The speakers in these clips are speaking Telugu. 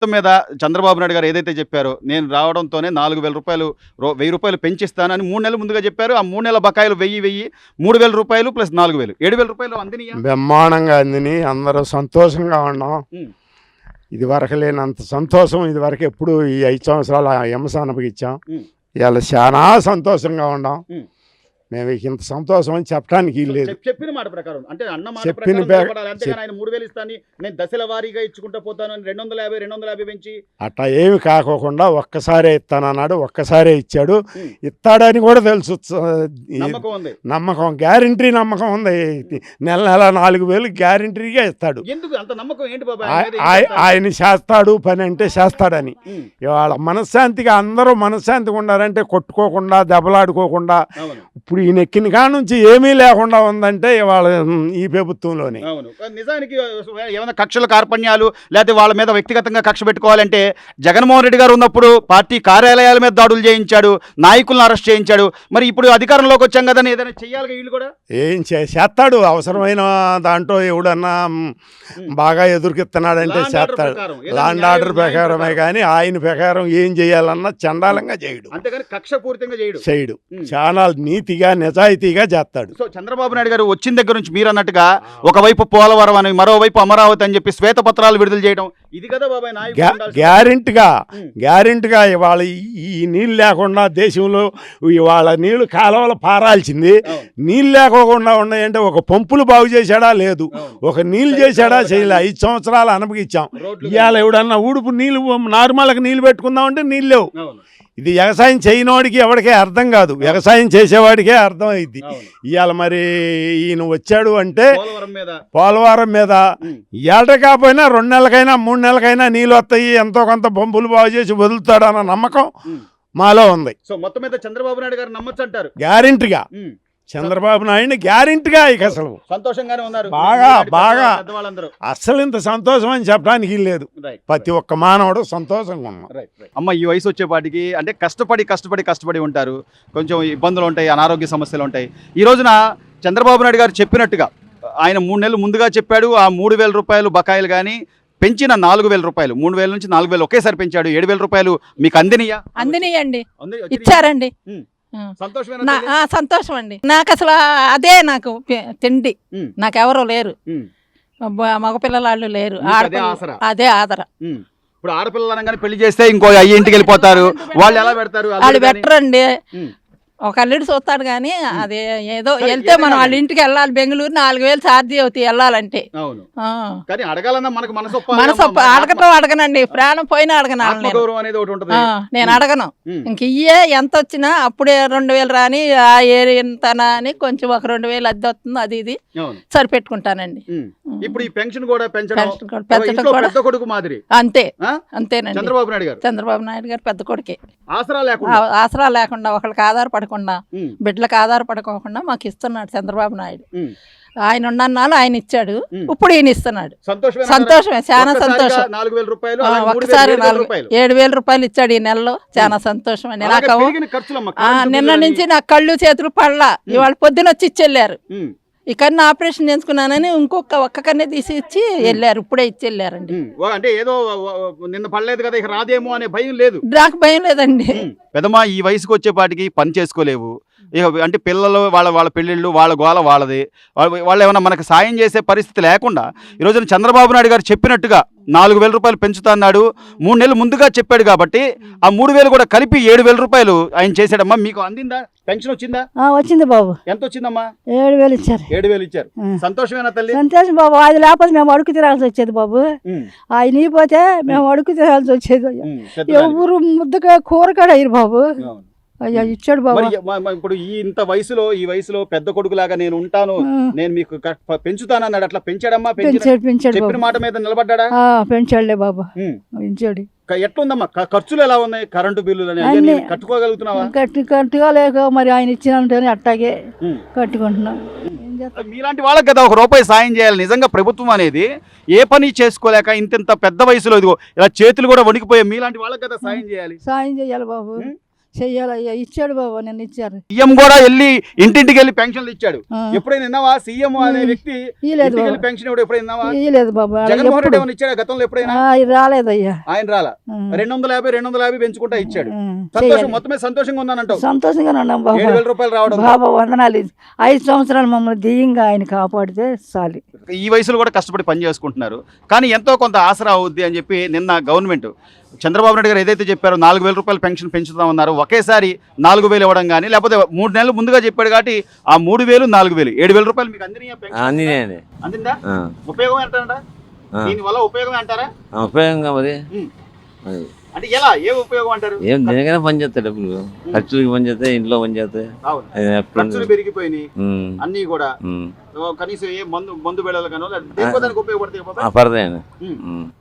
మొత్తం మీద చంద్రబాబు నాయుడు గారు ఏదైతే చెప్పారో నేను రావడంతోనే 4,000 రూపాయలు 1,000 రూపాయలు పెంచిస్తానని 3 నెలల ముందుగా చెప్పారు. ఆ 3 నెలల బకాయిలు 1000 3,000 రూపాయలు ప్లస్ 4,000 7,000 రూపాయలు అందినయా? బ్రహ్మాండంగా అందిని అందరూ సంతోషంగా ఉన్నాం. ఇది వరకు లేనంత సంతోషం ఇది వరకు ఎప్పుడు ఈ 5 సంవత్సరాలు యమసానకి ఇచ్చాం. ఇవాళ చాలా సంతోషంగా ఉన్నాం. మేము ఇంత సంతోషం అని చెప్పడానికి లేదు. చెప్పిన మాట ప్రకారం అంటే అన్న మాట చెప్పిన ప్రకారం అంతేగాని ఆయన 3,000 ఇస్తాను నేను దశల వారీగా ఇచ్చుకుంటూ పోతాను అని 250 పెంచి అట్లా ఏమి కాకోకుండా ఒక్కసారే ఇస్తానన్నాడు. ఒక్కసారే ఇచ్చాడు. ఇస్తాడని కూడా తెలుసు. నమ్మకం ఉంది, నమ్మకం గ్యారంటీ నమ్మకం ఉంది. నెల 4,000 గ్యారంటీగా ఇస్తాడు. ఎందుకు అంత నమ్మకం ఏంటి బాబా? ఆయన చేస్తాడు పని అంటే చేస్తాడని. ఇవాళ మనశ్శాంతిగా అందరూ మనశ్శాంతిగా ఉండాలంటే కొట్టుకోకుండా దెబ్బలాడుకోకుండా ఇప్పుడు ఈ నెక్కిన కాడ నుంచి ఏమీ లేకుండా ఉందంటే ఇవాళ ఈ ప్రభుత్వంలోనే. నిజానికి ఏమైనా కక్షల కార్పణ్యాలు లేకపోతే వాళ్ళ మీద వ్యక్తిగతంగా కక్ష పెట్టుకోవాలంటే జగన్మోహన్ రెడ్డి గారు ఉన్నప్పుడు పార్టీ కార్యాలయాల మీద దాడులు చేయించాడు, నాయకులను అరెస్ట్ చేయించాడు. మరి ఇప్పుడు అధికారంలోకి వచ్చాం కదా ఏదైనా చెయ్యాలి వీళ్ళు కూడా. ఏం చేస్తాడు అవసరమైన దాంట్లో ఎవడన్నా బాగా ఎదురుకిస్తున్నాడంటే చేస్తాడు. లాండ్ ఆర్డర్ ప్రకారమే కానీ ఆయన ప్రకారం ఏం చేయాలన్నా చండాలంగా చేయడు, అంతేగాని కక్షపూరితంగా చేయడు. చాలా నీతిగా నిజాయితీగా చేస్తాడు. సో చంద్రబాబు నాయుడు గారు వచ్చిన దగ్గర నుంచి మీరు అన్నట్టుగా ఒకవైపు పోలవరం అని మరోవైపు అమరావతి అని చెప్పి శ్వేతపత్రాలు విడుదల చేయడం ఇది కదా బాబాయ్ నాయకుడు. గ్యారెంటీగా ఇవాళ ఈ నీళ్ళు లేకుండా దేశంలో ఇవాళ నీళ్లు కాలువలు పారాల్సింది. నీళ్ళు లేకోకుండా ఉన్నాయంటే ఒక పంపులు బాగు చేశాడా? లేదు. ఒక నీళ్ళు చేశాడా? చేయలే. 5 సంవత్సరాలు అనుభవించాం. ఇవాళ ఎవడన్నా ఊడుపు నీళ్ళు నార్మల్గా నీళ్ళు పెట్టుకుందామంటే నీళ్ళు లేవు. ఇది వ్యవసాయం చేయనోడికి ఎవరికే అర్థం కాదు, వ్యవసాయం చేసేవాడికే అర్థం అయింది. ఇవాళ మరి ఈయన వచ్చాడు అంటే పోలవరం మీద ఏట కాకపోయినా 2 నెలలకైనా 3 నెలలకైనా నీళ్ళు వస్తాయి, ఎంతో కొంత పంపులు బాగు చేసి వదులుతాడు అన్న నమ్మకం మాలో ఉంది. సో మొత్తం మీద చంద్రబాబు నాయుడు గారు నమ్మచ్చు అంటారు. గ్యారెంటీగా చంద్రబాబు నాయుడు గ్యారెంటీగా ఇక అసలు సంతోషంగానే ఉన్నారు. బాగా అసలు ఇంత సంతోషం అని చెప్పడానికి లేదు. ప్రతి ఒక్క మానవుడు సంతోషంగా ఉన్నాడు. అమ్మ ఈ వయసు వచ్చేపాటికి అంటే కష్టపడి ఉంటారు, కొంచెం ఇబ్బందులు ఉంటాయి, అనారోగ్య సమస్యలు ఉంటాయి. ఈ రోజున చంద్రబాబు నాయుడు గారు చెప్పినట్టుగా ఆయన 3 నెలలు ముందుగా చెప్పాడు. ఆ 3,000 రూపాయలు బకాయిలు కానీ పెంచిన 4,000 రూపాయలు 3,000 నుంచి 4,000 ఒకేసారి పెంచాడు. 7,000 రూపాయలు మీకు అందినయండి, ఇచ్చారండి. సంతోషం అండి. నాకు అసలు అదే నాకు తిండి. నాకెవరో లేరు, మగపిల్లలు లేరు, అదే ఆదర. ఇప్పుడు ఆడపిల్లలు అనగానే పెళ్లి చేస్తే ఇంకో ఇంటికి వెళ్ళిపోతారు, వాళ్ళు ఎలా పెడతారు? వాళ్ళు బెటరండి. ఒక అల్లుడు చూస్తాడు కానీ అదే ఏదో వెళ్తే మనం వాళ్ళ ఇంటికి వెళ్ళాలి. బెంగళూరు 4,000 ఛార్జీ అవుతాయి వెళ్ళాలంటే. అడగనండి, ప్రాణం పోయినా అడగను. నేను అడగను. ఇంక ఇయ్యే ఎంత వచ్చినా అప్పుడే 2,000 రాని ఆ ఏరియంతనా అని కొంచెం ఒక 2,000 అద్దె వస్తుంది, అది ఇది సరిపెట్టుకుంటానండి. ఇప్పుడు ఈ పెన్షన్ కూడా పెంచడం అంతేనండి. చంద్రబాబు నాయుడు గారు పెద్ద కొడుకే. ఆసరా లేకుండా ఒకళ్ళకి ఆధారపడకుండా బిడ్డలకు ఆధారపడుకోకుండా మాకు ఇస్తున్నాడు చంద్రబాబు నాయుడు. ఆయన ఉన్నన్నాళ్ళు ఆయన ఇచ్చాడు, ఇప్పుడు ఈయన ఇస్తున్నాడు. సంతోషమే, చాలా సంతోషం. ఒకసారి 7,000 రూపాయలు ఇచ్చాడు ఈ నెలలో. చాలా సంతోషం అండి. నాకు నిన్న నుంచి నాకు కళ్ళు చేతులు పడలా. ఇవాళ పొద్దున వచ్చి ఇచ్చెళ్ళారు. ఈ కన్ను ఆపరేషన్ చేసుకున్నానని ఒక్క కన్నే తీసి ఇచ్చి వెళ్ళారు. ఇప్పుడే ఇచ్చి వెళ్ళారండి. అంటే ఏదో నిన్న పడలేదు కదా ఇక రాదేమో అనే భయం లేదు. నాకు భయం లేదండి. పెద్దమ్మా ఈ వయసుకు వచ్చేపాటికి పని చేసుకోలేవు. ఇక అంటే పిల్లలు వాళ్ళ పెళ్ళిళ్ళు వాళ్ళ గోల వాళ్ళది. వాళ్ళు ఏమన్నా మనకు సాయం చేసే పరిస్థితి లేకుండా ఈ రోజున చంద్రబాబు నాయుడు గారు చెప్పినట్టుగా 4,000 రూపాయలు పెంచుతా అన్నాడు. 3 నెలలు ముందుగా చెప్పాడు కాబట్టి ఆ 3,000 కూడా కలిపి 7,000 రూపాయలు ఆయన చేశాడమ్మా. మీకు అందిందా? పెన్షన్ వచ్చిందా? వచ్చింది బాబు. ఎంత వచ్చిందమ్మా? 7,000 ఇచ్చారు. 7,000 ఇచ్చారు. సంతోషమేనా తల్లి? సంతోషం బాబు. అది లేకపోతే మేము అడుగు తిరాల్సి వచ్చేది బాబు. ఆయన పోతే మేము అడుగు తిరాల్సి వచ్చేది. ఎవరు ముద్దగా కూరగాడ అయ్యారు బాబు. అయ్యా ఇచ్చాడు బాబు. ఇప్పుడు ఈ వయసులో పెద్ద కొడుకులాగా నేను ఉంటాను, నేను మీకు పెంచుతానన్నాడు. అట్లా పెంచాడమ్మా? పెంచాడు. చెప్పిన మాట మీద నిలబడ్డా? పెంచాడులే బాబు, పెంచాడు. ఎట్లుందమ్మా? ఖర్చులు ఎలా ఉన్నాయి? కరెంటు బిల్లులు కట్టుకోగలుగుతున్నావా? కట్టుకోలేక మరి ఆయన ఇచ్చినంటే అట్టాగే కట్టుకుంటున్నాం. మీలాంటి వాళ్ళకి కదా ఒక రూపాయి సాయం చేయాలి. నిజంగా ప్రభుత్వం అనేది ఏ పని చేసుకోలేక ఇంత పెద్ద వయసులో ఇదిగో ఇలా చేతులు కూడా వణికిపోయే మీలాంటి వాళ్ళకి కదా సాయం చేయాలి. సాయం చేయాలి బాబు. చెయ్యాలయ్యా ఇచ్చాడు బాబు నిన్న ఇచ్చారు సీఎం కూడా వెళ్ళి ఇంటింటికి వెళ్ళి పెన్షన్లు ఇచ్చాడు. ఆ. ఎప్పుడైనా విన్నావా సీఎం అనే వ్యక్తి ఇయ్యలేదు ఇంటికి వెళ్ళి బాబు పెన్షన్ ఇవ్వడం ఎప్పుడైనా విన్నావా? ఇయ్యలేదు బాబు జగన్మోహన్ రెడ్డి ఏమైనా ఇచ్చాడా గతంలో ఎప్పుడైనా? రాలేదయ్యా ఆయన రాలా. ఆ. 250 పెంచుకుంటా ఇచ్చాడు. ఆ, సంతోషం, చెయ్యాలి. మొత్తమే సంతోషంగా ఉన్నానంటావు. సంతోషంగా ఉన్నాం బాబు 7,000 రూపాయలు రావడం. బాబా వందనాలు 5 సంవత్సరాలు మమ్మల్ని దియ్యంగా ఆయన కాపాడితే చాలు. ఈ వయసులో కూడా కష్టపడి పని చేసుకుంటున్నారు, కానీ ఎంతో కొంత ఆసరా అవుద్ది అని చెప్పి నిన్న గవర్నమెంట్ చంద్రబాబు నాయుడు గారు ఏదైతే చెప్పారో 4,000 రూపాయలు పెన్షన్ పెంచుతామన్నారు, ఒకేసారి 4,000 ఇవ్వడం కానీ, లేకపోతే 3 నెలలు ముందుగా చెప్పాడు కాబట్టి ఆ 3,000 4,000 7,000 రూపాయలు మీకు అందిందా? ఉపయోగం అంటారా? దీని వల్ల ఉపయోగం అంటారా? ఉపయోగంగా మరి ఉం. అంటే ఎలా, ఏ ఉపయోగం అంటారు? ఏం దేనికైనా పని చేస్తాయి డబ్బులు, ఖర్చులకి పని చేస్తాయి, ఇంట్లో పని చేస్తాయి. అవును, ఖర్చులు పెరిగిపోయినాయి అన్ని కూడా. కనీసం ఏ మందు బిళ్ళలు దేనికి ఉపయోగపడతాయి బాబాయ్? పడతాయండి.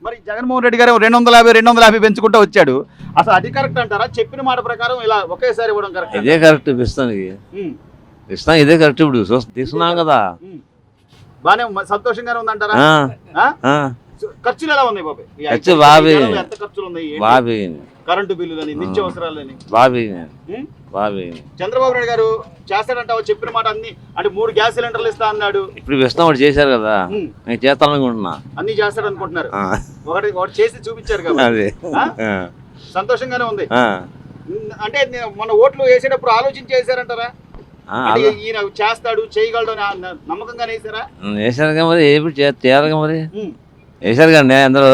మరి జగన్మోహన్ రెడ్డి గారు 250 పెంచుకుంటూ వచ్చాడు. అసలు అది కరెక్ట్ అంటారా? చెప్పిన మాట ప్రకారం ఇలా ఒకేసారి ఇవ్వడం కరెక్ట్? ఇదే కరెక్ట్ ఇస్తానికి ఇస్తాం, ఇదే కరెక్ట్. ఇప్పుడు తీసుకున్నాం కదా, బానే సంతోషంగానే ఉందంటారా? ఖర్చులు ఎలా ఉన్నాయి బాబాయ్? ఖర్చు బాబీ ఎంత ఖర్చులు ఉన్నాయి? బాబీ కరెంటు బిల్లులని, నిత్యావసరాలని. బాబీ ఉం? బాబీ చంద్రబాబు నాయుడు గారు చేస్తాడంటావు చెప్పిన మాట అన్ని, అంటే 3 గ్యాస్ సిలిండర్లు ఇస్తా అన్నాడు. ఇప్పుడు ఇస్తాం, ఒకటి చేశారు కదా, నేను చేస్తాననుకుంటున్నా. అన్ని చేస్తాడు అనుకుంటున్నారు. ఒకటి చేసి చూపించారు కదా, అదే సంతోషంగానే ఉంది. అంటే మన ఓట్లు వేసేటప్పుడు ఆలోచించి వేసారంటారా? అంటే ఈయన చేస్తాడు చేయగలడు అని నమ్మకంగానే వేసారా? వేసారుగా మరి, ఎప్పుడు చేయాలిగా మరి, వేసారు కానీ అందరూ